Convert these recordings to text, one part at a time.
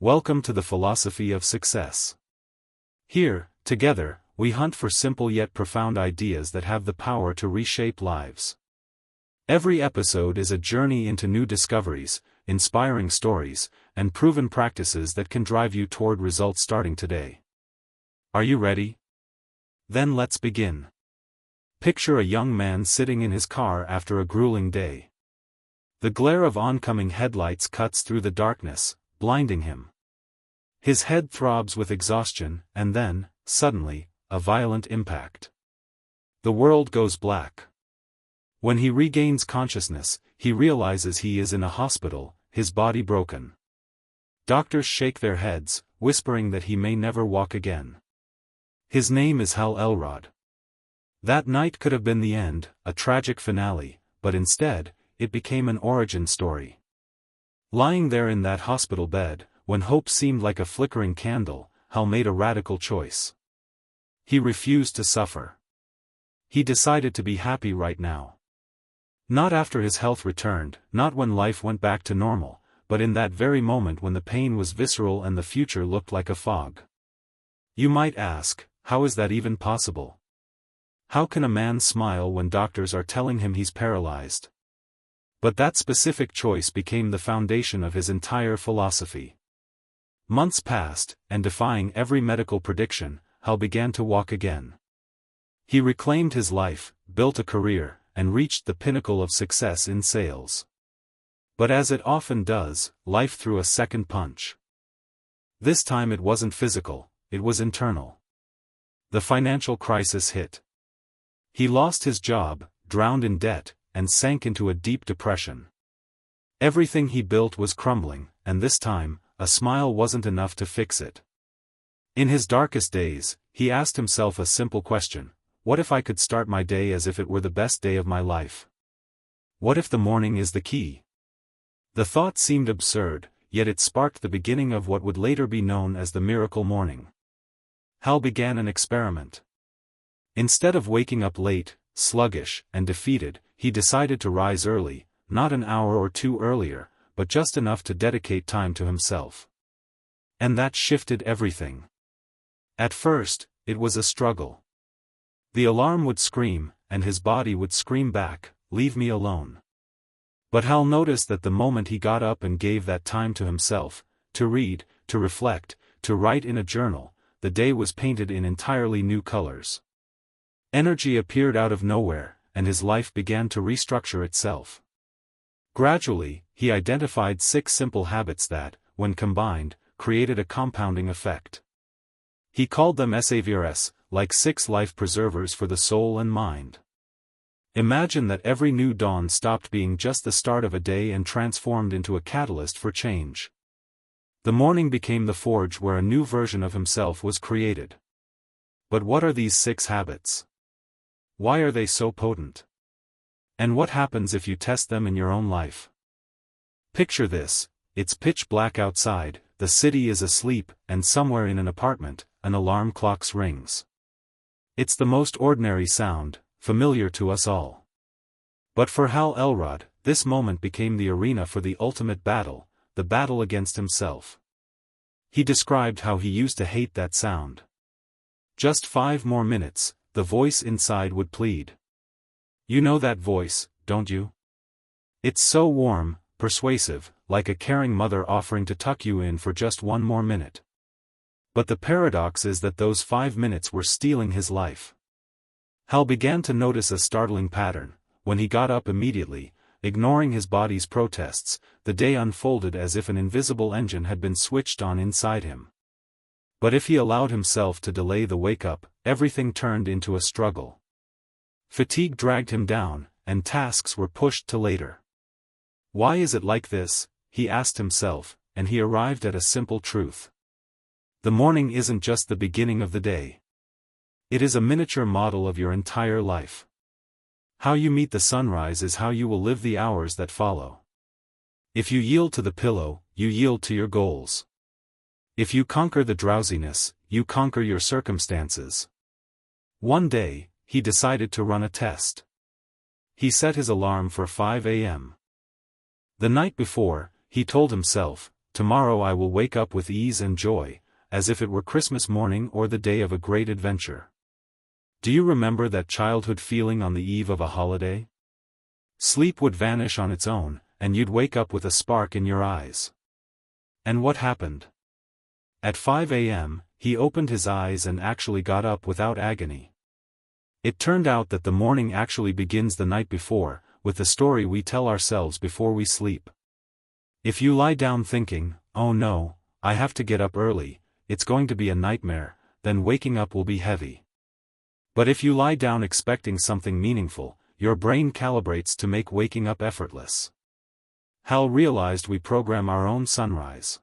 Welcome to the philosophy of success. Here, together, we hunt for simple yet profound ideas that have the power to reshape lives. Every episode is a journey into new discoveries, inspiring stories, and proven practices that can drive you toward results starting today. Are you ready? Then let's begin. Picture a young man sitting in his car after a grueling day. The glare of oncoming headlights cuts through the darkness, blinding him. His head throbs with exhaustion, and then, suddenly, a violent impact. The world goes black. When he regains consciousness, he realizes he is in a hospital, his body broken. Doctors shake their heads, whispering that he may never walk again. His name is Hal Elrod. That night could have been the end, a tragic finale, but instead, it became an origin story. Lying there in that hospital bed, when hope seemed like a flickering candle, Hal made a radical choice. He refused to suffer. He decided to be happy right now. Not after his health returned, not when life went back to normal, but in that very moment when the pain was visceral and the future looked like a fog. You might ask, how is that even possible? How can a man smile when doctors are telling him he's paralyzed? But that specific choice became the foundation of his entire philosophy. Months passed, and defying every medical prediction, Hal began to walk again. He reclaimed his life, built a career, and reached the pinnacle of success in sales. But as it often does, life threw a second punch. This time it wasn't physical, it was internal. The financial crisis hit. He lost his job, drowned in debt, and sank into a deep depression. Everything he built was crumbling, and this time, a smile wasn't enough to fix it. In his darkest days, he asked himself a simple question: what if I could start my day as if it were the best day of my life? What if the morning is the key? The thought seemed absurd, yet it sparked the beginning of what would later be known as the miracle morning. Hal began an experiment. Instead of waking up late, sluggish, and defeated, he decided to rise early, not an hour or two earlier, but just enough to dedicate time to himself. And that shifted everything. At first, it was a struggle. The alarm would scream, and his body would scream back, "Leave me alone." But Hal noticed that the moment he got up and gave that time to himself, to read, to reflect, to write in a journal, the day was painted in entirely new colors. Energy appeared out of nowhere, and his life began to restructure itself. Gradually, he identified 6 simple habits that, when combined, created a compounding effect. He called them SAVRS, like 6 life preservers for the soul and mind. Imagine that every new dawn stopped being just the start of a day and transformed into a catalyst for change. The morning became the forge where a new version of himself was created. But what are these 6 habits? Why are they so potent? And what happens if you test them in your own life? Picture this: it's pitch black outside, the city is asleep, and somewhere in an apartment, an alarm clock rings. It's the most ordinary sound, familiar to us all. But for Hal Elrod, this moment became the arena for the ultimate battle, the battle against himself. He described how he used to hate that sound. "Just 5 more minutes," the voice inside would plead. You know that voice, don't you? It's so warm, persuasive, like a caring mother offering to tuck you in for just 1 more minute. But the paradox is that those 5 minutes were stealing his life. Hal began to notice a startling pattern. When he got up immediately, ignoring his body's protests, the day unfolded as if an invisible engine had been switched on inside him. But if he allowed himself to delay the wake-up, everything turned into a struggle. Fatigue dragged him down, and tasks were pushed to later. Why is it like this? He asked himself, and he arrived at a simple truth. The morning isn't just the beginning of the day. It is a miniature model of your entire life. How you meet the sunrise is how you will live the hours that follow. If you yield to the pillow, you yield to your goals. If you conquer the drowsiness, you conquer your circumstances. One day, he decided to run a test. He set his alarm for 5 a.m. The night before, he told himself, tomorrow I will wake up with ease and joy, as if it were Christmas morning or the day of a great adventure. Do you remember that childhood feeling on the eve of a holiday? Sleep would vanish on its own, and you'd wake up with a spark in your eyes. And what happened? At 5 a.m., he opened his eyes and actually got up without agony. It turned out that the morning actually begins the night before, with the story we tell ourselves before we sleep. If you lie down thinking, "Oh no, I have to get up early, it's going to be a nightmare," then waking up will be heavy. But if you lie down expecting something meaningful, your brain calibrates to make waking up effortless. Hal realized we program our own sunrise.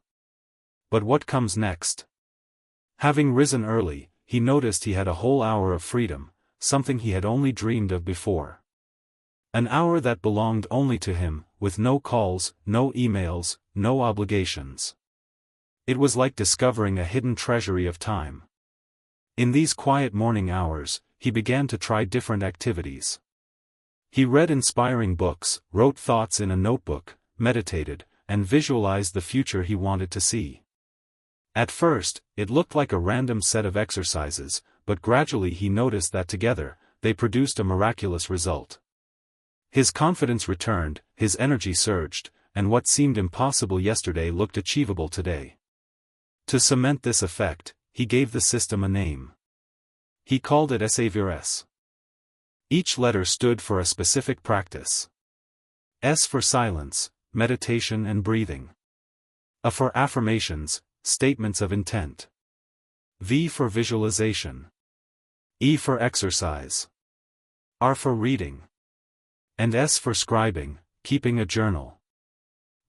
But what comes next? Having risen early, he noticed he had a whole hour of freedom, something he had only dreamed of before. An hour that belonged only to him, with no calls, no emails, no obligations. It was like discovering a hidden treasury of time. In these quiet morning hours, he began to try different activities. He read inspiring books, wrote thoughts in a notebook, meditated, and visualized the future he wanted to see. At first, it looked like a random set of exercises, but gradually he noticed that together, they produced a miraculous result. His confidence returned, his energy surged, and what seemed impossible yesterday looked achievable today. To cement this effect, he gave the system a name. He called it SAVRS. Each letter stood for a specific practice. S for silence, meditation and breathing. A for affirmations, statements of intent. V for visualization. E for exercise. R for reading. And S for scribing, keeping a journal.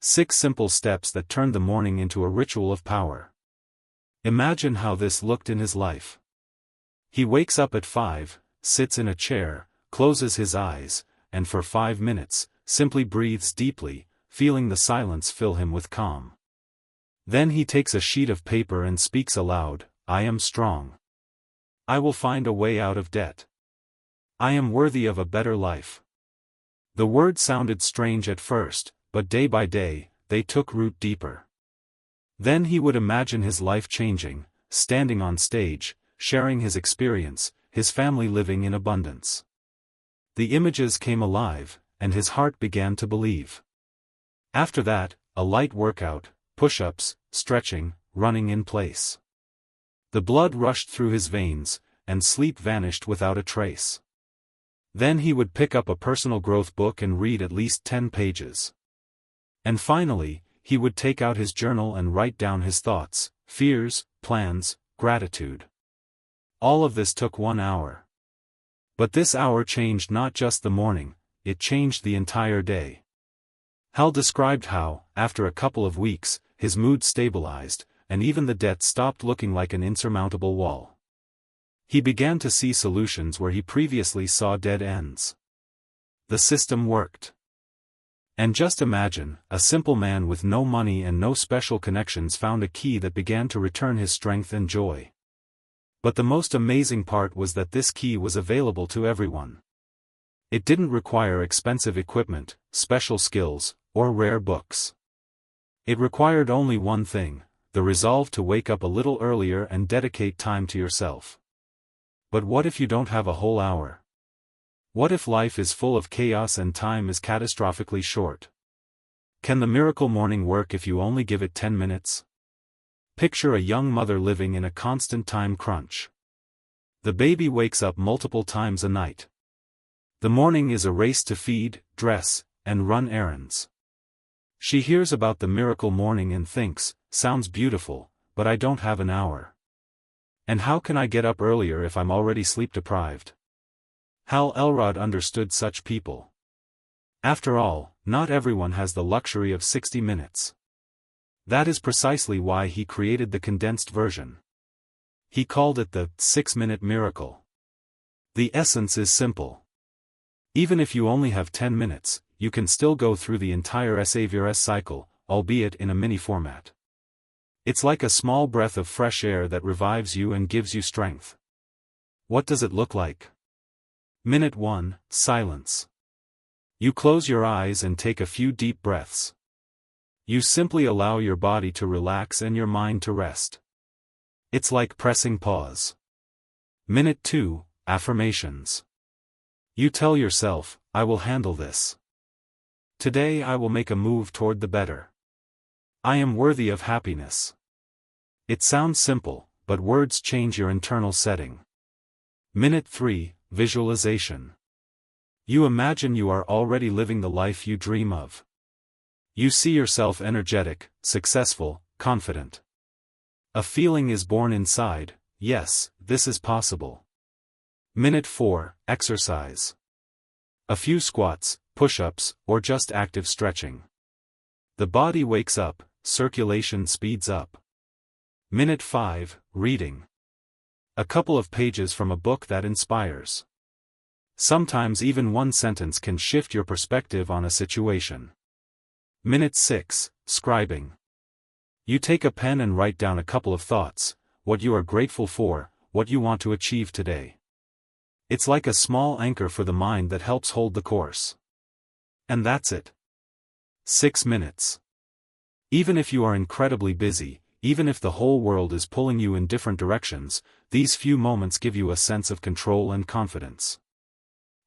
6 simple steps that turned the morning into a ritual of power. Imagine how this looked in his life. He wakes up at 5, sits in a chair, closes his eyes, and for 5 minutes, simply breathes deeply, feeling the silence fill him with calm. Then he takes a sheet of paper and speaks aloud, "I am strong. I will find a way out of debt. I am worthy of a better life." The words sounded strange at first, but day by day, they took root deeper. Then he would imagine his life changing, standing on stage, sharing his experience, his family living in abundance. The images came alive, and his heart began to believe. After that, a light workout, push-ups, stretching, running in place. The blood rushed through his veins, and sleep vanished without a trace. Then he would pick up a personal growth book and read at least 10 pages. And finally, he would take out his journal and write down his thoughts, fears, plans, gratitude. All of this took 1 hour. But this hour changed not just the morning, it changed the entire day. Hal described how, after a couple of weeks, his mood stabilized, and even the debt stopped looking like an insurmountable wall. He began to see solutions where he previously saw dead ends. The system worked. And just imagine, a simple man with no money and no special connections found a key that began to return his strength and joy. But the most amazing part was that this key was available to everyone. It didn't require expensive equipment, special skills, or rare books. It required only one thing, the resolve to wake up a little earlier and dedicate time to yourself. But what if you don't have a whole hour? What if life is full of chaos and time is catastrophically short? Can the miracle morning work if you only give it 10 minutes? Picture a young mother living in a constant time crunch. The baby wakes up multiple times a night. The morning is a race to feed, dress, and run errands. She hears about the miracle morning and thinks, "Sounds beautiful, but I don't have an hour. And how can I get up earlier if I'm already sleep-deprived?" Hal Elrod understood such people. After all, not everyone has the luxury of 60 minutes. That is precisely why he created the condensed version. He called it the 6-minute miracle. The essence is simple. Even if you only have 10 minutes, you can still go through the entire SAVRS cycle, albeit in a mini format. It's like a small breath of fresh air that revives you and gives you strength. What does it look like? Minute 1, silence. You close your eyes and take a few deep breaths. You simply allow your body to relax and your mind to rest. It's like pressing pause. Minute 2, Affirmations. You tell yourself, I will handle this. Today I will make a move toward the better. I am worthy of happiness. It sounds simple, but words change your internal setting. Minute 3, Visualization. You imagine you are already living the life you dream of. You see yourself energetic, successful, confident. A feeling is born inside, yes, this is possible. Minute 4, Exercise. A few squats, push-ups, or just active stretching. The body wakes up, circulation speeds up. Minute 5, Reading. A couple of pages from a book that inspires. Sometimes even one sentence can shift your perspective on a situation. Minute 6, Scribing. You take a pen and write down a couple of thoughts, what you are grateful for, what you want to achieve today. It's like a small anchor for the mind that helps hold the course. And that's it. 6 minutes. Even if you are incredibly busy, even if the whole world is pulling you in different directions, these few moments give you a sense of control and confidence.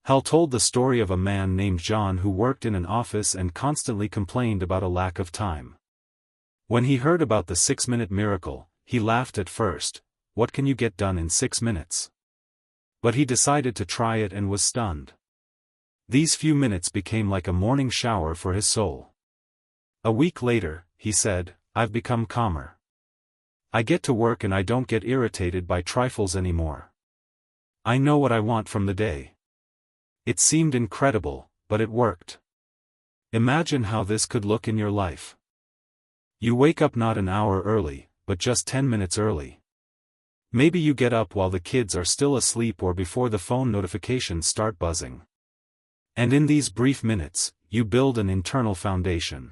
Hal told the story of a man named John who worked in an office and constantly complained about a lack of time. When he heard about the 6-minute miracle, he laughed at first. What can you get done in 6 minutes? But he decided to try it and was stunned. These few minutes became like a morning shower for his soul. A week later, he said, I've become calmer. I get to work and I don't get irritated by trifles anymore. I know what I want from the day. It seemed incredible, but it worked. Imagine how this could look in your life. You wake up not an hour early, but just 10 minutes early. Maybe you get up while the kids are still asleep or before the phone notifications start buzzing. And in these brief minutes, you build an internal foundation.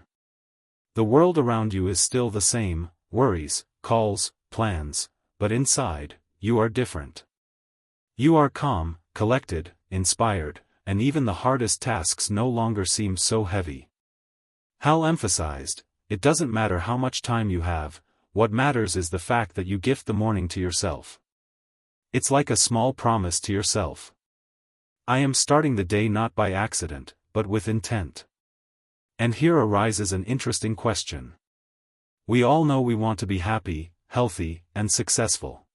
The world around you is still the same, worries, calls, plans, but inside, you are different. You are calm, collected, inspired, and even the hardest tasks no longer seem so heavy. Hal emphasized, it doesn't matter how much time you have, what matters is the fact that you gift the morning to yourself. It's like a small promise to yourself. I am starting the day not by accident, but with intent. And here arises an interesting question. We all know we want to be happy, healthy, and successful.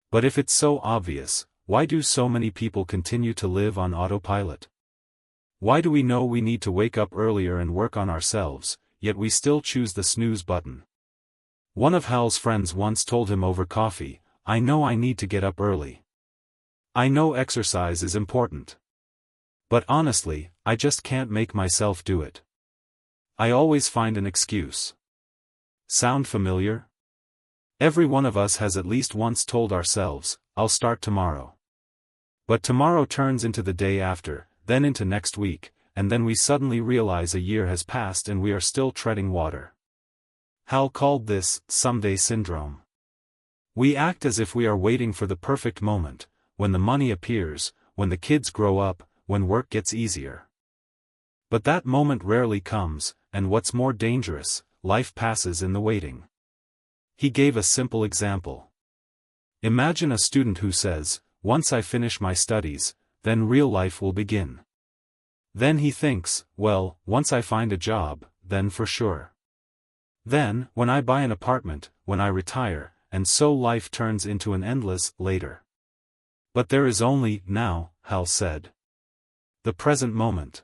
But if it's so obvious, why do so many people continue to live on autopilot? Why do we know we need to wake up earlier and work on ourselves, yet we still choose the snooze button? One of Hal's friends once told him over coffee, I know I need to get up early. I know exercise is important. But honestly, I just can't make myself do it. I always find an excuse. Sound familiar? Every one of us has at least once told ourselves, I'll start tomorrow. But tomorrow turns into the day after, then into next week, and then we suddenly realize a year has passed and we are still treading water. Hal called this someday syndrome. We act as if we are waiting for the perfect moment, when the money appears, when the kids grow up, when work gets easier. But that moment rarely comes, and what's more dangerous, life passes in the waiting. He gave a simple example. Imagine a student who says, once I finish my studies, then real life will begin. Then he thinks, well, once I find a job, then for sure. Then, when I buy an apartment, when I retire, and so life turns into an endless later. But there is only now, Hal said. The present moment.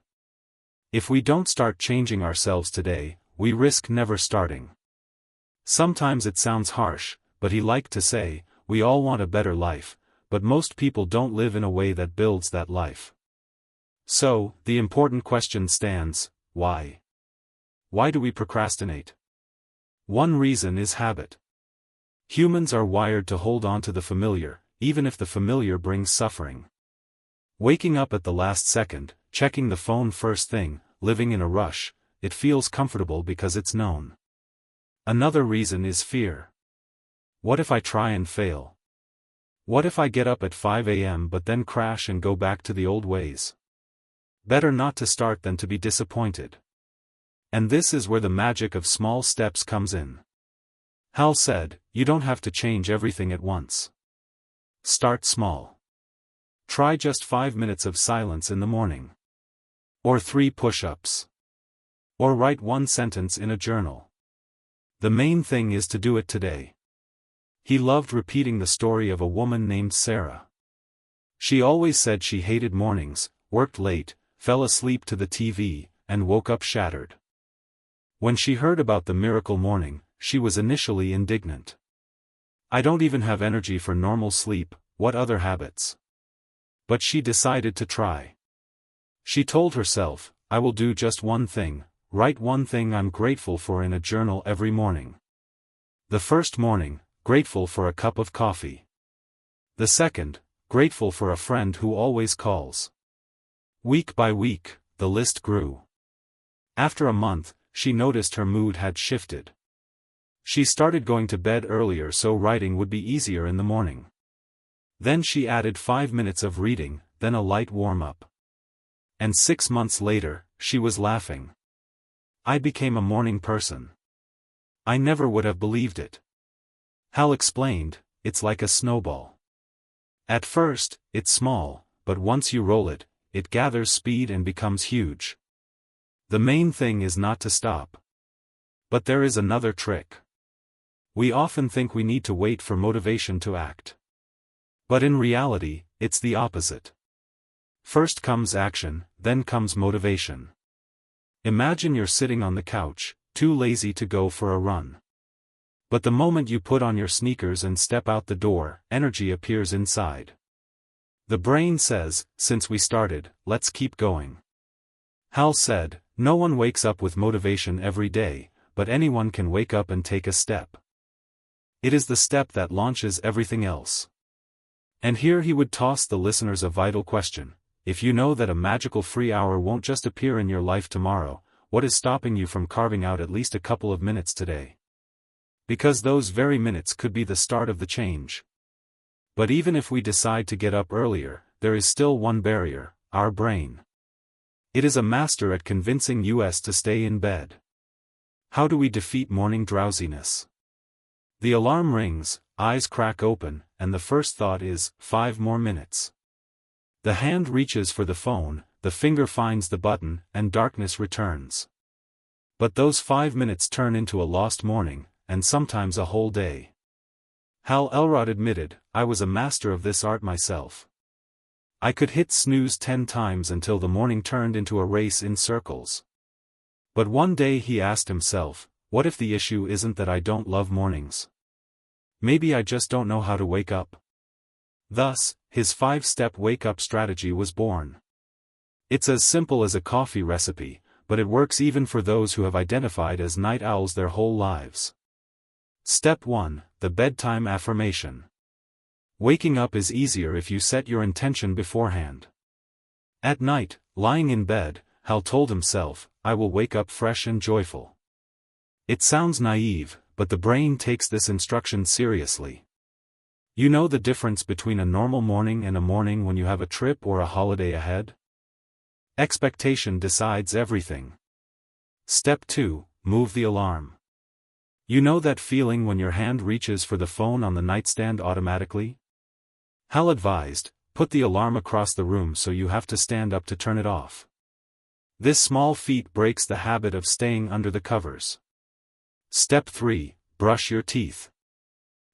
If we don't start changing ourselves today, we risk never starting. Sometimes it sounds harsh, but he liked to say, we all want a better life, but most people don't live in a way that builds that life. So, the important question stands, why? Why do we procrastinate? One reason is habit. Humans are wired to hold on to the familiar, even if the familiar brings suffering. Waking up at the last second, checking the phone first thing, living in a rush, it feels comfortable because it's known. Another reason is fear. What if I try and fail? What if I get up at 5 a.m. but then crash and go back to the old ways? Better not to start than to be disappointed. And this is where the magic of small steps comes in. Hal said, you don't have to change everything at once. Start small. Try just 5 minutes of silence in the morning. Or 3 push-ups. Or write 1 sentence in a journal. The main thing is to do it today. He loved repeating the story of a woman named Sarah. She always said she hated mornings, worked late, fell asleep to the TV, and woke up shattered. When she heard about the miracle morning, she was initially indignant. I don't even have energy for normal sleep, what other habits? But she decided to try. She told herself, I will do just one thing, write one thing I'm grateful for in a journal every morning. The first morning, grateful for a cup of coffee. The second, grateful for a friend who always calls. Week by week, the list grew. After a month, she noticed her mood had shifted. She started going to bed earlier so writing would be easier in the morning. Then she added 5 minutes of reading, then a light warm-up. And 6 months later, she was laughing. I became a morning person. I never would have believed it. Hal explained, it's like a snowball. At first, it's small, but once you roll it, it gathers speed and becomes huge. The main thing is not to stop. But there is another trick. We often think we need to wait for motivation to act. But in reality, it's the opposite. First comes action, then comes motivation. Imagine you're sitting on the couch, too lazy to go for a run. But the moment you put on your sneakers and step out the door, energy appears inside. The brain says, since we started, let's keep going. Hal said, no one wakes up with motivation every day, but anyone can wake up and take a step. It is the step that launches everything else. And here he would toss the listeners a vital question. If you know that a magical free hour won't just appear in your life tomorrow, what is stopping you from carving out at least a couple of minutes today? Because those very minutes could be the start of the change. But even if we decide to get up earlier, there is still one barrier, our brain. It is a master at convincing us to stay in bed. How do we defeat morning drowsiness? The alarm rings, eyes crack open, and the first thought is, 5 more minutes. The hand reaches for the phone, the finger finds the button, and darkness returns. But those 5 minutes turn into a lost morning, and sometimes a whole day. Hal Elrod admitted, I was a master of this art myself. I could hit snooze 10 times until the morning turned into a race in circles. But one day he asked himself, what if the issue isn't that I don't love mornings? Maybe I just don't know how to wake up. Thus, his 5-step wake-up strategy was born. It's as simple as a coffee recipe, but it works even for those who have identified as night owls their whole lives. Step 1, the bedtime affirmation. Waking up is easier if you set your intention beforehand. At night, lying in bed, Hal told himself, I will wake up fresh and joyful. It sounds naive, but the brain takes this instruction seriously. You know the difference between a normal morning and a morning when you have a trip or a holiday ahead? Expectation decides everything. Step 2, move the alarm. You know that feeling when your hand reaches for the phone on the nightstand automatically? Hal advised, put the alarm across the room so you have to stand up to turn it off. This small feat breaks the habit of staying under the covers. Step 3, brush your teeth.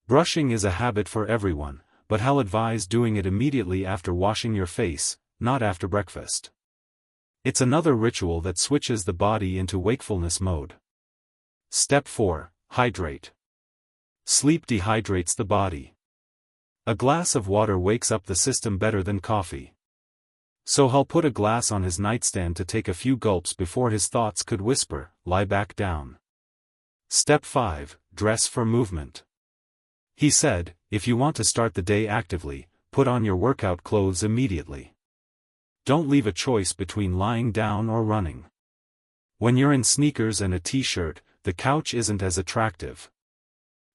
Brushing is a habit for everyone, but Hal advised doing it immediately after washing your face, not after breakfast. It's another ritual that switches the body into wakefulness mode. Step 4, hydrate. Sleep dehydrates the body. A glass of water wakes up the system better than coffee. So Hal put a glass on his nightstand to take a few gulps before his thoughts could whisper, lie back down. Step 5, dress for movement. He said, if you want to start the day actively, put on your workout clothes immediately. Don't leave a choice between lying down or running. When you're in sneakers and a t-shirt, the couch isn't as attractive.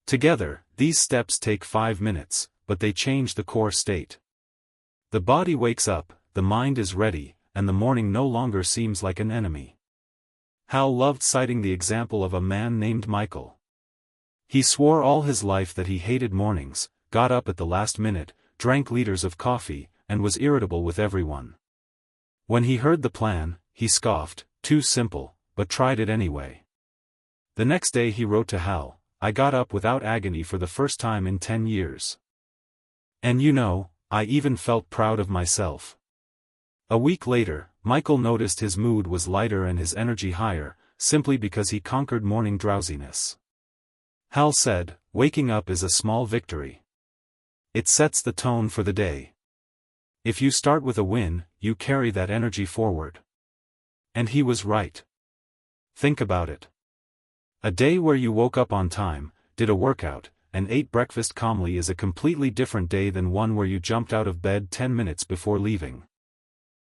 Together, these steps take 5 minutes, but they change the core state. The body wakes up, the mind is ready, and the morning no longer seems like an enemy. Hal loved citing the example of a man named Michael. He swore all his life that he hated mornings, got up at the last minute, drank liters of coffee, and was irritable with everyone. When he heard the plan, he scoffed, too simple, but tried it anyway. The next day he wrote to Hal, "I got up without agony for the first time in 10 years. And you know, I even felt proud of myself." A week later, Michael noticed his mood was lighter and his energy higher, simply because he conquered morning drowsiness. Hal said, "Waking up is a small victory. It sets the tone for the day. If you start with a win, you carry that energy forward." And he was right. Think about it. A day where you woke up on time, did a workout, and ate breakfast calmly is a completely different day than one where you jumped out of bed 10 minutes before leaving.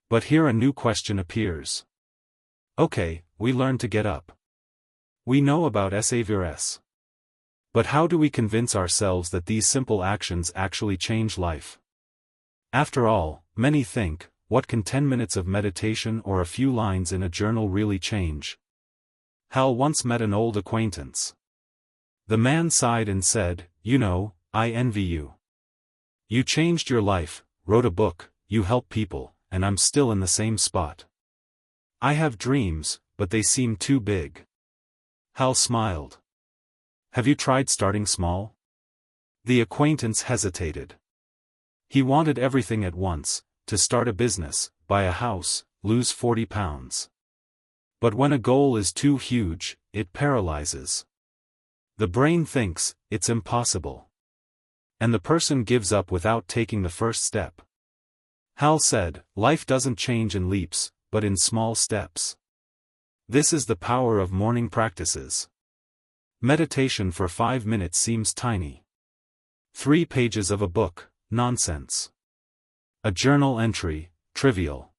But here a new question appears. Okay, we learned to get up. We know about SAVRS. But how do we convince ourselves that these simple actions actually change life? After all, many think, what can 10 minutes of meditation or a few lines in a journal really change? Hal once met an old acquaintance. The man sighed and said, "You know, I envy you. You changed your life, wrote a book, you help people, and I'm still in the same spot. I have dreams, but they seem too big." Hal smiled. "Have you tried starting small?" The acquaintance hesitated. He wanted everything at once, to start a business, buy a house, lose 40 pounds. But when a goal is too huge, it paralyzes. The brain thinks, it's impossible. And the person gives up without taking the first step. Hal said, life doesn't change in leaps, but in small steps. This is the power of morning practices. Meditation for 5 minutes seems tiny. 3 pages of a book, nonsense. A journal entry, trivial.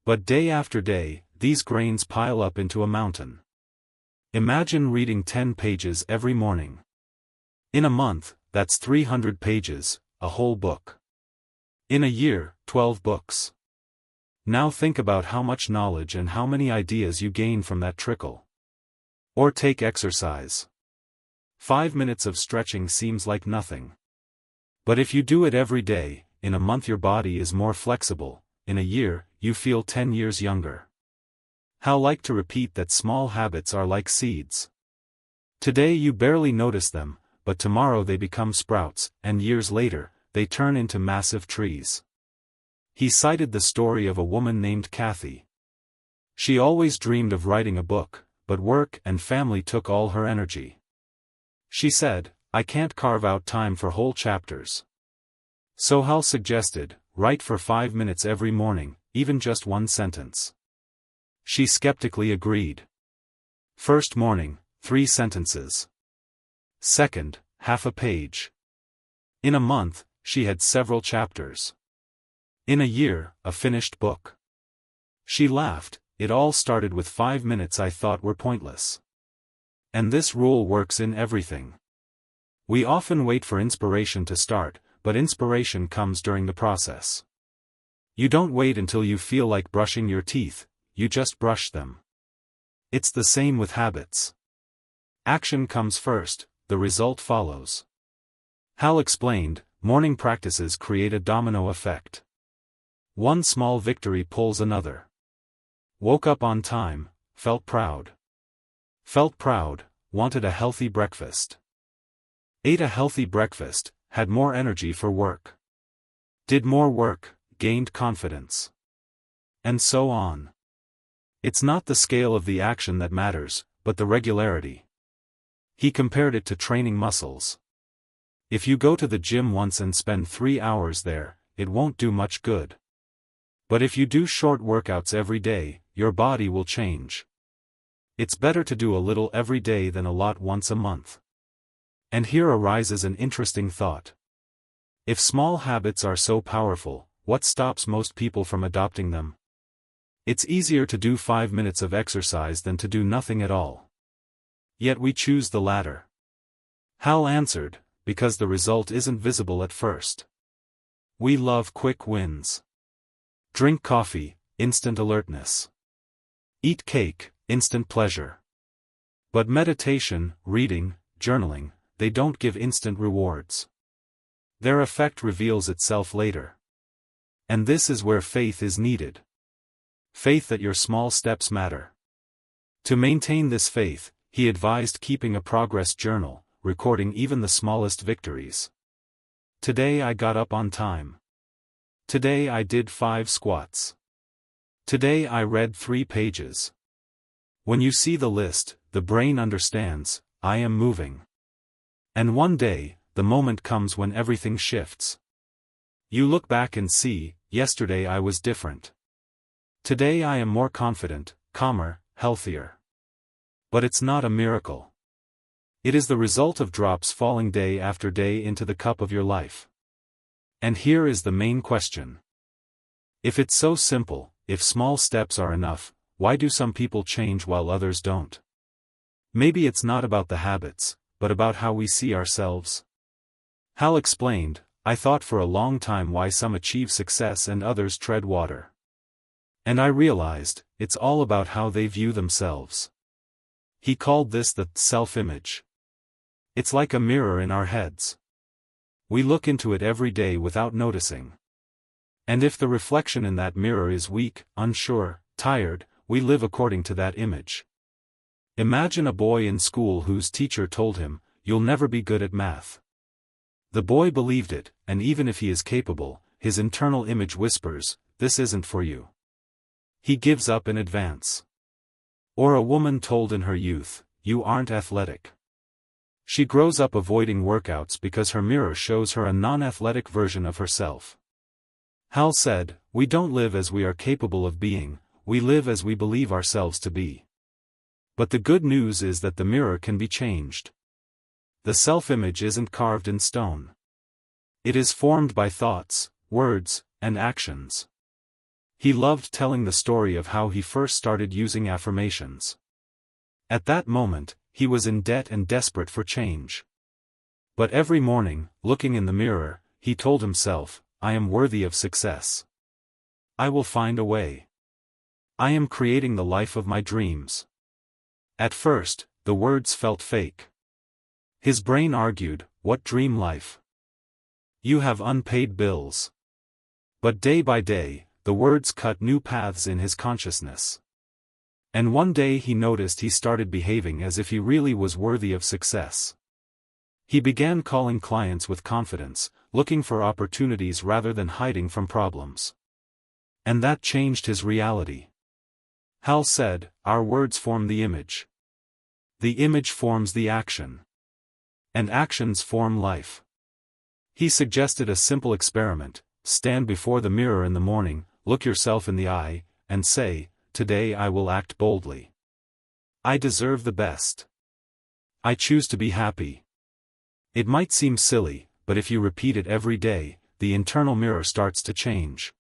But day after day, these grains pile up into a mountain. Imagine reading 10 pages every morning. In a month, that's 300 pages, a whole book. In a year, 12 books. Now think about how much knowledge and how many ideas you gain from that trickle. Or take exercise. 5 minutes of stretching seems like nothing. But if you do it every day, in a month your body is more flexible, in a year, you feel 10 years younger. Hal liked to repeat that small habits are like seeds. Today you barely notice them, but tomorrow they become sprouts, and years later, they turn into massive trees. He cited the story of a woman named Kathy. She always dreamed of writing a book, but work and family took all her energy. She said, "I can't carve out time for whole chapters." So Hal suggested, write for 5 minutes every morning, even just 1 sentence. She skeptically agreed. First morning, 3 sentences. Second, half a page. In a month, she had several chapters. In a year, a finished book. She laughed, "It all started with 5 minutes I thought were pointless." And this rule works in everything. We often wait for inspiration to start, but inspiration comes during the process. You don't wait until you feel like brushing your teeth, you just brush them. It's the same with habits. Action comes first, the result follows. Hal explained, morning practices create a domino effect. One small victory pulls another. Woke up on time, felt proud. Felt proud, wanted a healthy breakfast. Ate a healthy breakfast, had more energy for work. Did more work, gained confidence. And so on. It's not the scale of the action that matters, but the regularity. He compared it to training muscles. If you go to the gym once and spend 3 hours there, it won't do much good. But if you do short workouts every day, your body will change. It's better to do a little every day than a lot once a month. And here arises an interesting thought. If small habits are so powerful, what stops most people from adopting them? It's easier to do 5 minutes of exercise than to do nothing at all. Yet we choose the latter. Hal answered, because the result isn't visible at first. We love quick wins. Drink coffee, instant alertness. Eat cake, instant pleasure. But meditation, reading, journaling, they don't give instant rewards. Their effect reveals itself later. And this is where faith is needed. Faith that your small steps matter. To maintain this faith, he advised keeping a progress journal, recording even the smallest victories. Today I got up on time. Today I did 5 squats. Today I read 3 pages. When you see the list, the brain understands, I am moving. And one day, the moment comes when everything shifts. You look back and see, yesterday I was different. Today I am more confident, calmer, healthier. But it's not a miracle. It is the result of drops falling day after day into the cup of your life. And here is the main question. If it's so simple, if small steps are enough, why do some people change while others don't? Maybe it's not about the habits, but about how we see ourselves. Hal explained, I thought for a long time why some achieve success and others tread water. And I realized, it's all about how they view themselves. He called this the self-image. It's like a mirror in our heads. We look into it every day without noticing. And if the reflection in that mirror is weak, unsure, tired, we live according to that image. Imagine a boy in school whose teacher told him, you'll never be good at math. The boy believed it, and even if he is capable, his internal image whispers, this isn't for you. He gives up in advance. Or a woman told in her youth, you aren't athletic. She grows up avoiding workouts because her mirror shows her a non-athletic version of herself. Hal said, we don't live as we are capable of being, we live as we believe ourselves to be. But the good news is that the mirror can be changed. The self-image isn't carved in stone. It is formed by thoughts, words, and actions. He loved telling the story of how he first started using affirmations. At that moment, he was in debt and desperate for change. But every morning, looking in the mirror, he told himself, I am worthy of success. I will find a way. I am creating the life of my dreams. At first, the words felt fake. His brain argued, what dream life? You have unpaid bills. But day by day, the words cut new paths in his consciousness. And one day he noticed he started behaving as if he really was worthy of success. He began calling clients with confidence, looking for opportunities rather than hiding from problems. And that changed his reality. Hal said, our words form the image. The image forms the action. And actions form life. He suggested a simple experiment, stand before the mirror in the morning, look yourself in the eye, and say, today I will act boldly. I deserve the best. I choose to be happy. It might seem silly, but if you repeat it every day, the internal mirror starts to change.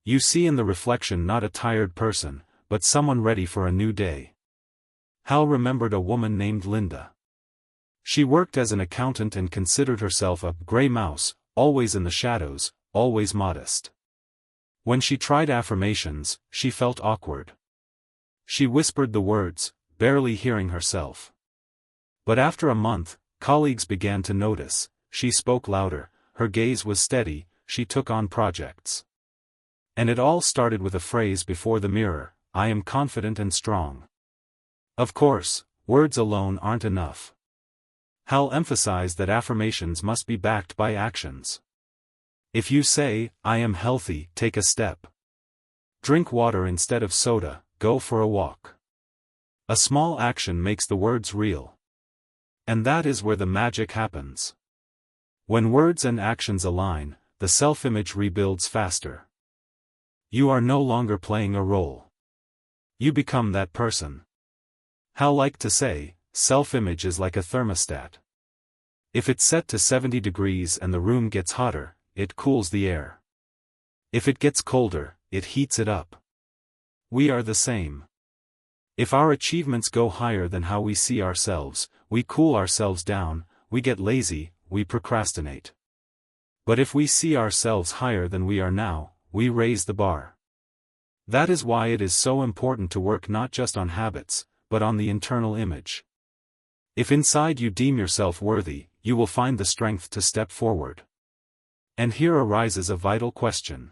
You see in the reflection not a tired person, but someone ready for a new day. Hal remembered a woman named Linda. She worked as an accountant and considered herself a gray mouse, always in the shadows, always modest. When she tried affirmations, she felt awkward. She whispered the words, barely hearing herself. But after a month, colleagues began to notice, she spoke louder, her gaze was steady, she took on projects. And it all started with a phrase before the mirror, I am confident and strong. Of course, words alone aren't enough. Hal emphasized that affirmations must be backed by actions. If you say, I am healthy, take a step. Drink water instead of soda, go for a walk. A small action makes the words real. And that is where the magic happens. When words and actions align, the self-image rebuilds faster. You are no longer playing a role. You become that person. Hal liked to say, self-image is like a thermostat. If it's set to 70 degrees and the room gets hotter, it cools the air. If it gets colder, it heats it up. We are the same. If our achievements go higher than how we see ourselves, we cool ourselves down, we get lazy, we procrastinate. But if we see ourselves higher than we are now, we raise the bar. That is why it is so important to work not just on habits, but on the internal image. If inside you deem yourself worthy, you will find the strength to step forward. And here arises a vital question.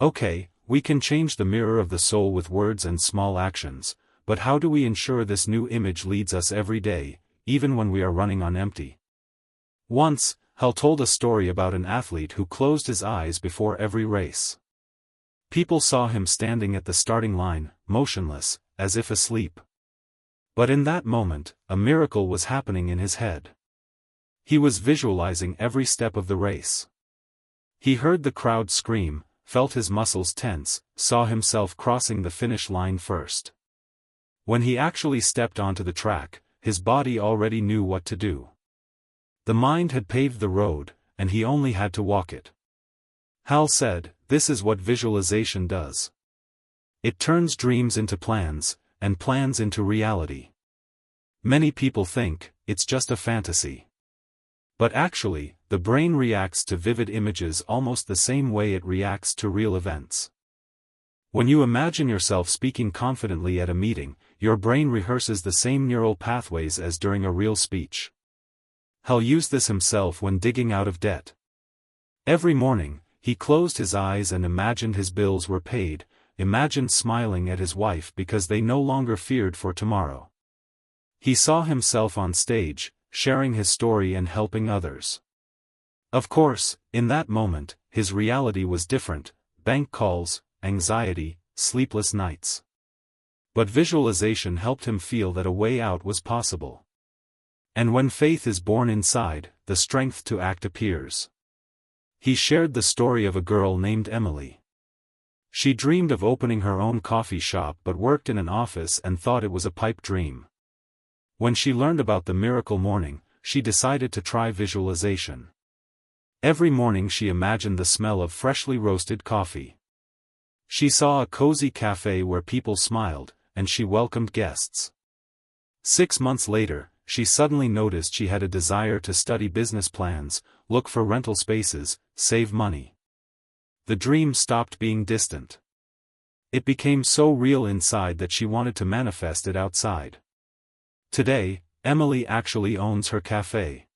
Okay, we can change the mirror of the soul with words and small actions, but how do we ensure this new image leads us every day, even when we are running on empty? Once, Hal told a story about an athlete who closed his eyes before every race. People saw him standing at the starting line, motionless, as if asleep. But in that moment, a miracle was happening in his head. He was visualizing every step of the race. He heard the crowd scream, felt his muscles tense, saw himself crossing the finish line first. When he actually stepped onto the track, his body already knew what to do. The mind had paved the road, and he only had to walk it. Hal said, "This is what visualization does. It turns dreams into plans, and plans into reality." Many people think, it's just a fantasy. But actually, the brain reacts to vivid images almost the same way it reacts to real events. When you imagine yourself speaking confidently at a meeting, your brain rehearses the same neural pathways as during a real speech. Hal used this himself when digging out of debt. Every morning, he closed his eyes and imagined his bills were paid, imagined smiling at his wife because they no longer feared for tomorrow. He saw himself on stage, sharing his story and helping others. Of course, in that moment, his reality was different: bank calls, anxiety, sleepless nights. But visualization helped him feel that a way out was possible. And when faith is born inside, the strength to act appears. He shared the story of a girl named Emily. She dreamed of opening her own coffee shop but worked in an office and thought it was a pipe dream. When she learned about the miracle morning, she decided to try visualization. Every morning she imagined the smell of freshly roasted coffee. She saw a cozy cafe where people smiled, and she welcomed guests. 6 months later, she suddenly noticed she had a desire to study business plans, look for rental spaces, save money. The dream stopped being distant. It became so real inside that she wanted to manifest it outside. Today, Emily actually owns her cafe.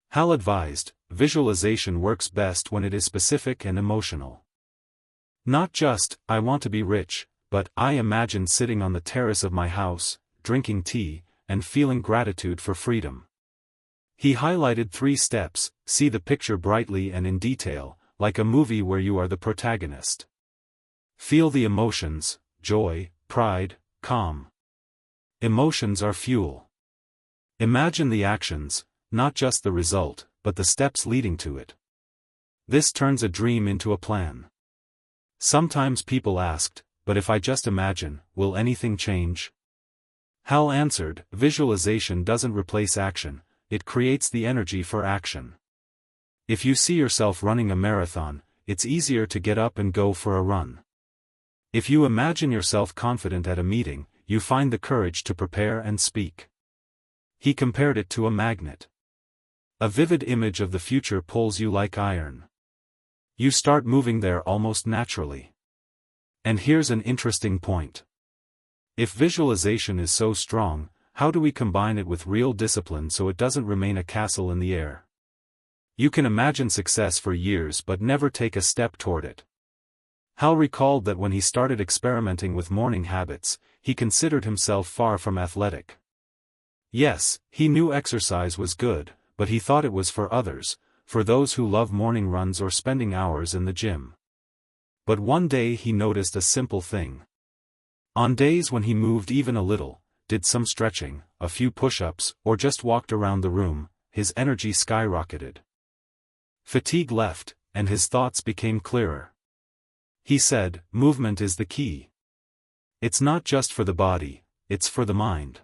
Hal advised, visualization works best when it is specific and emotional. Not just, "I want to be rich," but "I imagine sitting on the terrace of my house, drinking tea, and feeling gratitude for freedom." He highlighted 3 steps: see the picture brightly and in detail, like a movie where you are the protagonist. Feel the emotions: joy, pride, calm. Emotions are fuel. Imagine the actions, not just the result, but the steps leading to it. This turns a dream into a plan. Sometimes people asked, "But if I just imagine, will anything change?" Hal answered, "Visualization doesn't replace action, it creates the energy for action." If you see yourself running a marathon, it's easier to get up and go for a run. If you imagine yourself confident at a meeting, you find the courage to prepare and speak. He compared it to a magnet. A vivid image of the future pulls you like iron. You start moving there almost naturally. And here's an interesting point. If visualization is so strong, how do we combine it with real discipline so it doesn't remain a castle in the air? You can imagine success for years but never take a step toward it. Hal recalled that when he started experimenting with morning habits, he considered himself far from athletic. Yes, he knew exercise was good, but he thought it was for others, for those who love morning runs or spending hours in the gym. But one day he noticed a simple thing. On days when he moved even a little, did some stretching, a few push-ups, or just walked around the room, his energy skyrocketed. Fatigue left, and his thoughts became clearer. He said, "Movement is the key. It's not just for the body, it's for the mind.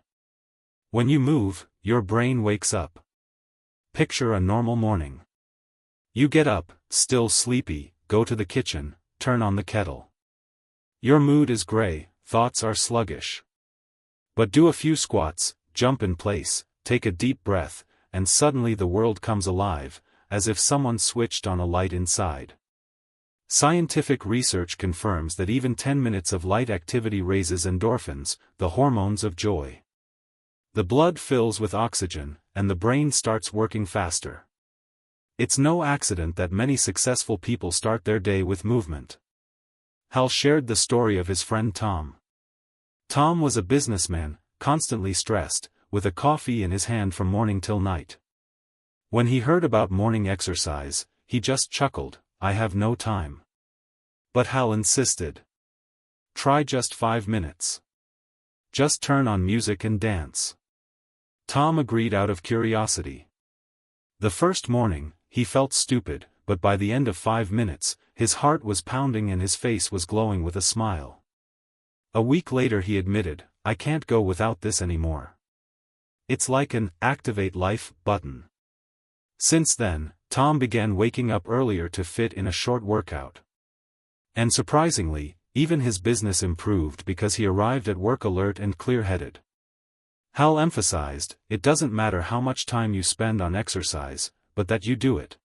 When you move, your brain wakes up." Picture a normal morning. You get up, still sleepy, go to the kitchen, turn on the kettle. Your mood is gray, thoughts are sluggish. But do a few squats, jump in place, take a deep breath, and suddenly the world comes alive, as if someone switched on a light inside. Scientific research confirms that even 10 minutes of light activity raises endorphins, the hormones of joy. The blood fills with oxygen, and the brain starts working faster. It's no accident that many successful people start their day with movement. Hal shared the story of his friend Tom. Tom was a businessman, constantly stressed, with a coffee in his hand from morning till night. When he heard about morning exercise, he just chuckled, "I have no time." But Hal insisted. "Try just 5 minutes. Just turn on music and dance." Tom agreed out of curiosity. The first morning, he felt stupid, but by the end of 5 minutes, his heart was pounding and his face was glowing with a smile. A week later he admitted, "I can't go without this anymore. It's like an activate life button." Since then, Tom began waking up earlier to fit in a short workout. And surprisingly, even his business improved because he arrived at work alert and clear-headed. Hal emphasized, it doesn't matter how much time you spend on exercise, but that you do it.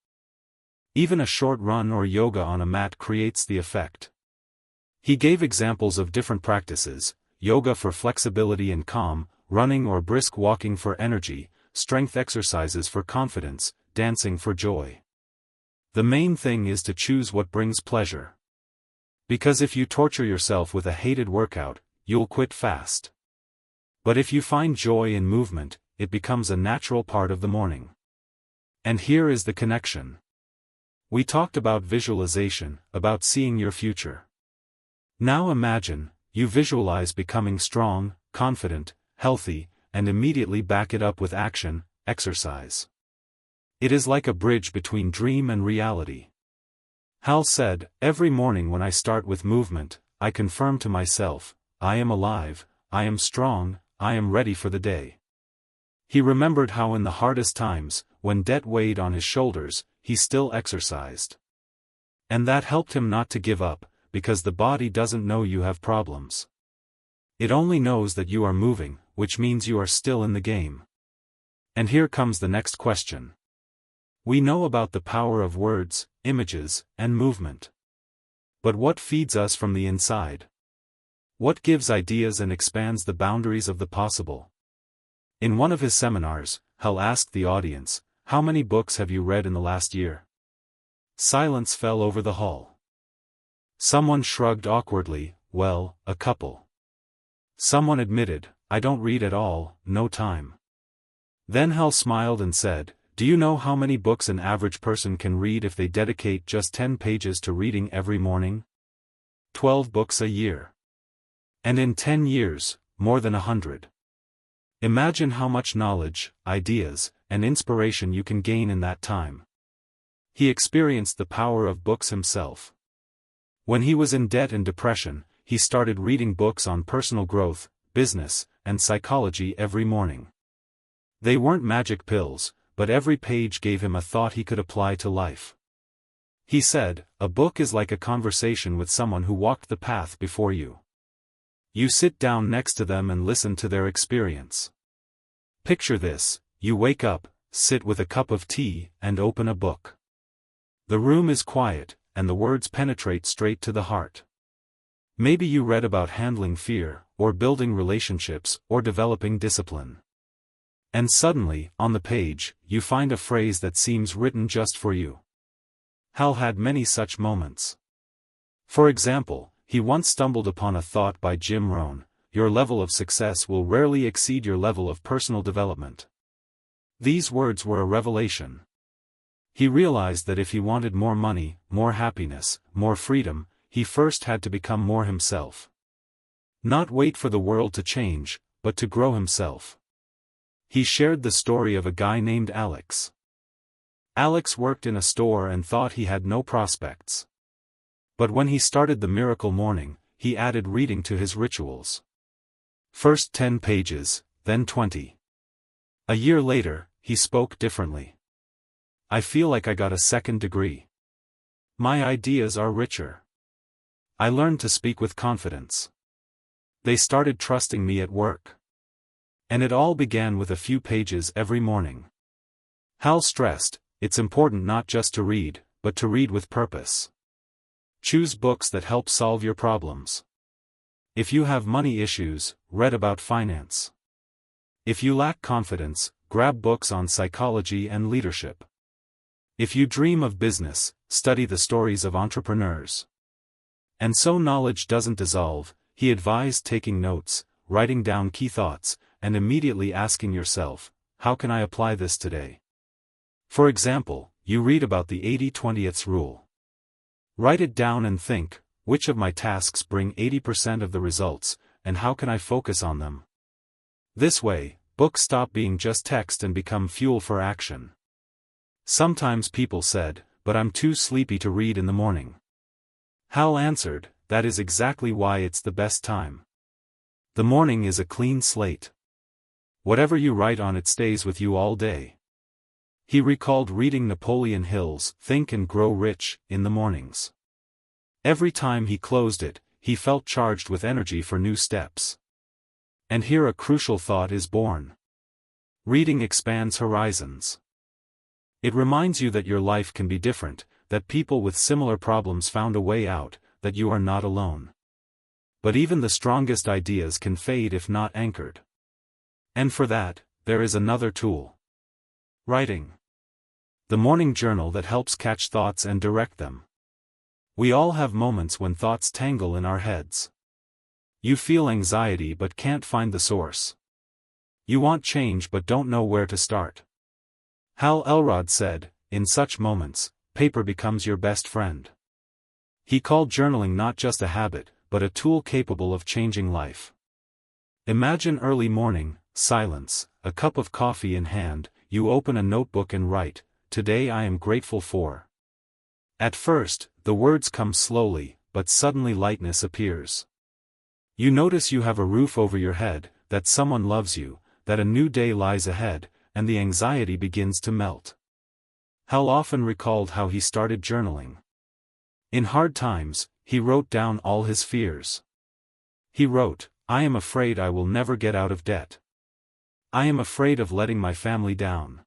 Even a short run or yoga on a mat creates the effect. He gave examples of different practices: yoga for flexibility and calm, running or brisk walking for energy, strength exercises for confidence, dancing for joy. The main thing is to choose what brings pleasure. Because if you torture yourself with a hated workout, you'll quit fast. But if you find joy in movement, it becomes a natural part of the morning. And here is the connection. We talked about visualization, about seeing your future. Now imagine, you visualize becoming strong, confident, healthy, and immediately back it up with action, exercise. It is like a bridge between dream and reality. Hal said, "Every morning when I start with movement, I confirm to myself, I am alive, I am strong, I am ready for the day." He remembered how in the hardest times, when debt weighed on his shoulders, he still exercised. And that helped him not to give up, because the body doesn't know you have problems. It only knows that you are moving, which means you are still in the game. And here comes the next question. We know about the power of words, images, and movement. But what feeds us from the inside? What gives ideas and expands the boundaries of the possible? In one of his seminars, Hal asked the audience, "How many books have you read in the last year?" Silence fell over the hall. Someone shrugged awkwardly, "Well, a couple." Someone admitted, "I don't read at all, no time." Then Hal smiled and said, "Do you know how many books an average person can read if they dedicate just 10 pages to reading every morning? 12 books a year. And in 10 years, more than 100. Imagine how much knowledge, ideas, and inspiration you can gain in that time." He experienced the power of books himself. When he was in debt and depression, he started reading books on personal growth, business, and psychology every morning. They weren't magic pills, but every page gave him a thought he could apply to life. He said, "A book is like a conversation with someone who walked the path before you. You sit down next to them and listen to their experience. Picture this: you wake up, sit with a cup of tea, and open a book. The room is quiet, and the words penetrate straight to the heart. Maybe you read about handling fear, or building relationships, or developing discipline. And suddenly, on the page, you find a phrase that seems written just for you." Hal had many such moments. For example, he once stumbled upon a thought by Jim Rohn: "Your level of success will rarely exceed your level of personal development." These words were a revelation. He realized that if he wanted more money, more happiness, more freedom, he first had to become more himself. Not wait for the world to change, but to grow himself. He shared the story of a guy named Alex. Alex worked in a store and thought he had no prospects. But when he started the Miracle Morning, he added reading to his rituals. First 10 pages, then 20. A year later, he spoke differently. "I feel like I got a second degree. My ideas are richer. I learned to speak with confidence. They started trusting me at work." And it all began with a few pages every morning. Hal stressed, it's important not just to read, but to read with purpose. Choose books that help solve your problems. If you have money issues, read about finance. If you lack confidence, grab books on psychology and leadership. If you dream of business, study the stories of entrepreneurs. And so knowledge doesn't dissolve, he advised taking notes, writing down key thoughts, and immediately asking yourself, how can I apply this today? For example, you read about the 80-20 rule. Write it down and think, which of my tasks bring 80% of the results, and how can I focus on them? This way, books stop being just text and become fuel for action. Sometimes people said, but I'm too sleepy to read in the morning. Hal answered, that is exactly why it's the best time. The morning is a clean slate. Whatever you write on it stays with you all day. He recalled reading Napoleon Hill's Think and Grow Rich in the mornings. Every time he closed it, he felt charged with energy for new steps. And here a crucial thought is born. Reading expands horizons. It reminds you that your life can be different, that people with similar problems found a way out, that you are not alone. But even the strongest ideas can fade if not anchored. And for that, there is another tool. Writing. The morning journal that helps catch thoughts and direct them. We all have moments when thoughts tangle in our heads. You feel anxiety but can't find the source. You want change but don't know where to start. Hal Elrod said, in such moments, paper becomes your best friend. He called journaling not just a habit, but a tool capable of changing life. Imagine early morning, silence, a cup of coffee in hand, you open a notebook and write, "Today I am grateful for." At first, the words come slowly, but suddenly lightness appears. You notice you have a roof over your head, that someone loves you, that a new day lies ahead, and the anxiety begins to melt. Hal often recalled how he started journaling. In hard times, he wrote down all his fears. He wrote, "I am afraid I will never get out of debt. I am afraid of letting my family down."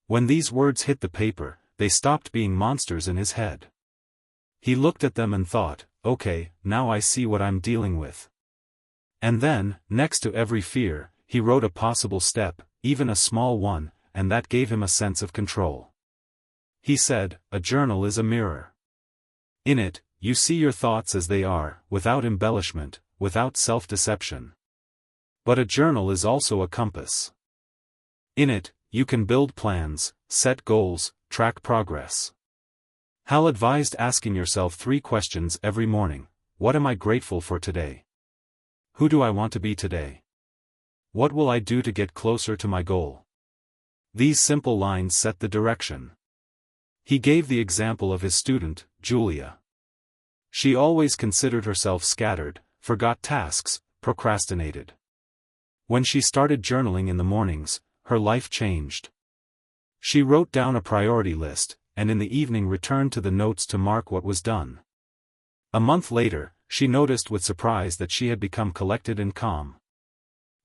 When these words hit the paper, they stopped being monsters in his head. He looked at them and thought, okay, now I see what I'm dealing with. And then, next to every fear, he wrote a possible step, even a small one, and that gave him a sense of control. He said, a journal is a mirror. In it, you see your thoughts as they are, without embellishment, without self-deception. But a journal is also a compass. In it, you can build plans, set goals, track progress. Hal advised asking yourself 3 questions every morning. What am I grateful for today? Who do I want to be today? What will I do to get closer to my goal? These simple lines set the direction. He gave the example of his student, Julia. She always considered herself scattered, forgot tasks, procrastinated. When she started journaling in the mornings, her life changed. She wrote down a priority list, and in the evening returned to the notes to mark what was done. A month later, she noticed with surprise that she had become collected and calm.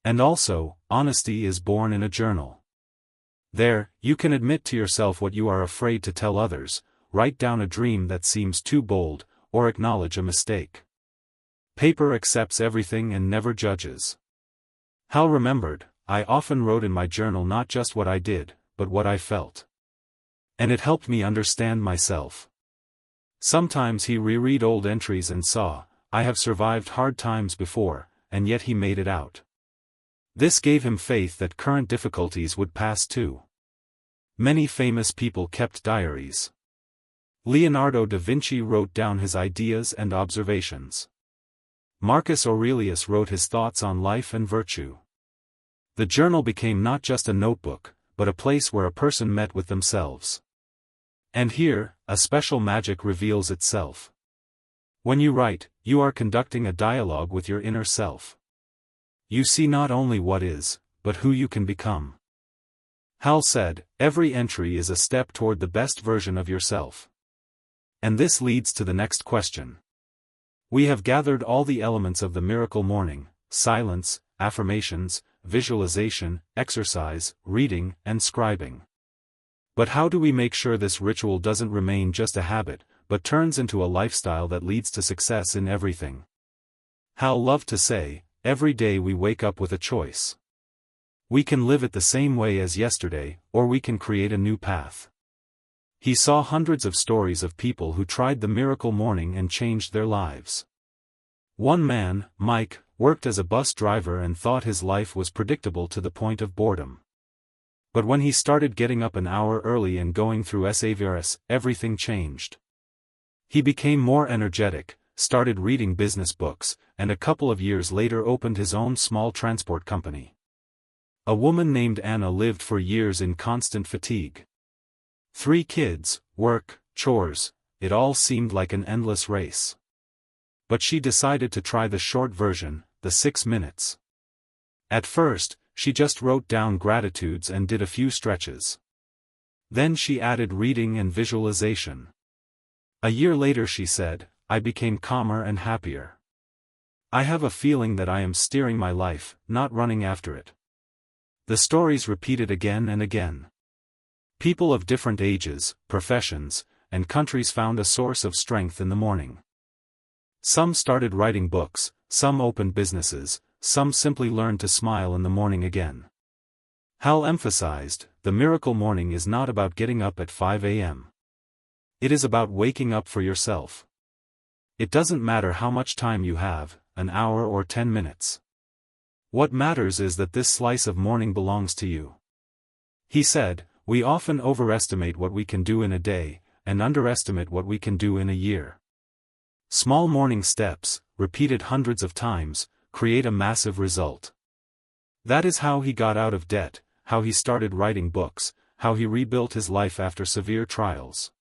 And also, honesty is born in a journal. There, you can admit to yourself what you are afraid to tell others, write down a dream that seems too bold, or acknowledge a mistake. Paper accepts everything and never judges. Hal remembered, I often wrote in my journal not just what I did, but what I felt. And it helped me understand myself. Sometimes he reread old entries and saw, I have survived hard times before, and yet he made it out. This gave him faith that current difficulties would pass too. Many famous people kept diaries. Leonardo da Vinci wrote down his ideas and observations. Marcus Aurelius wrote his thoughts on life and virtue. The journal became not just a notebook, but a place where a person met with themselves. And here, a special magic reveals itself. When you write, you are conducting a dialogue with your inner self. You see not only what is, but who you can become. Hal said, every entry is a step toward the best version of yourself. And this leads to the next question. We have gathered all the elements of the miracle morning: silence, affirmations, visualization, exercise, reading, and scribing. But how do we make sure this ritual doesn't remain just a habit, but but turns into a lifestyle that leads to success in everything. Hal loved to say, "Every day we wake up with a choice. We can live it the same way as yesterday, or we can create a new path." He saw hundreds of stories of people who tried the miracle morning and changed their lives. One man, Mike, worked as a bus driver and thought his life was predictable to the point of boredom. But when he started getting up an hour early and going through SAVRS, everything changed. He became more energetic, started reading business books, and a couple of years later opened his own small transport company. A woman named Anna lived for years in constant fatigue. 3 kids, work, chores, it all seemed like an endless race. But she decided to try the short version, the 6 minutes. At first, she just wrote down gratitudes and did a few stretches. Then she added reading and visualization. A year later she said, "I became calmer and happier. I have a feeling that I am steering my life, not running after it." The stories repeated again and again. People of different ages, professions, and countries found a source of strength in the morning. Some started writing books, some opened businesses, some simply learned to smile in the morning again. Hal emphasized, the miracle morning is not about getting up at 5 a.m. It is about waking up for yourself. It doesn't matter how much time you have, an hour or 10 minutes. What matters is that this slice of morning belongs to you. He said, "We often overestimate what we can do in a day, and underestimate what we can do in a year. Small morning steps, repeated hundreds of times, create a massive result." That is how he got out of debt, how he started writing books, how he rebuilt his life after severe trials.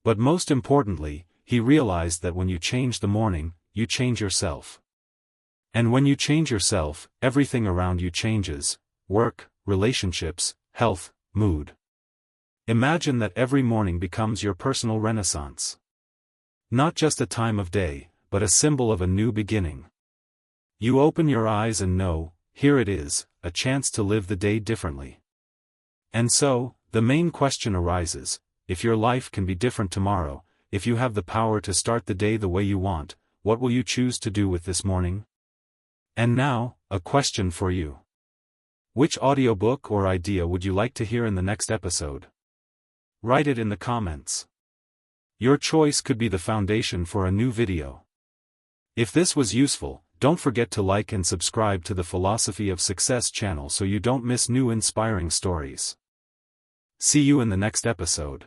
But most importantly, he realized that when you change the morning, you change yourself. And when you change yourself, everything around you changes: work, relationships, health, mood. Imagine that every morning becomes your personal renaissance. Not just a time of day, but a symbol of a new beginning. You open your eyes and know, here it is, a chance to live the day differently. And so, the main question arises, if your life can be different tomorrow, if you have the power to start the day the way you want, what will you choose to do with this morning? And now, a question for you. Which audiobook or idea would you like to hear in the next episode? Write it in the comments. Your choice could be the foundation for a new video. If this was useful, don't forget to like and subscribe to the Philosophy of Success channel so you don't miss new inspiring stories. See you in the next episode.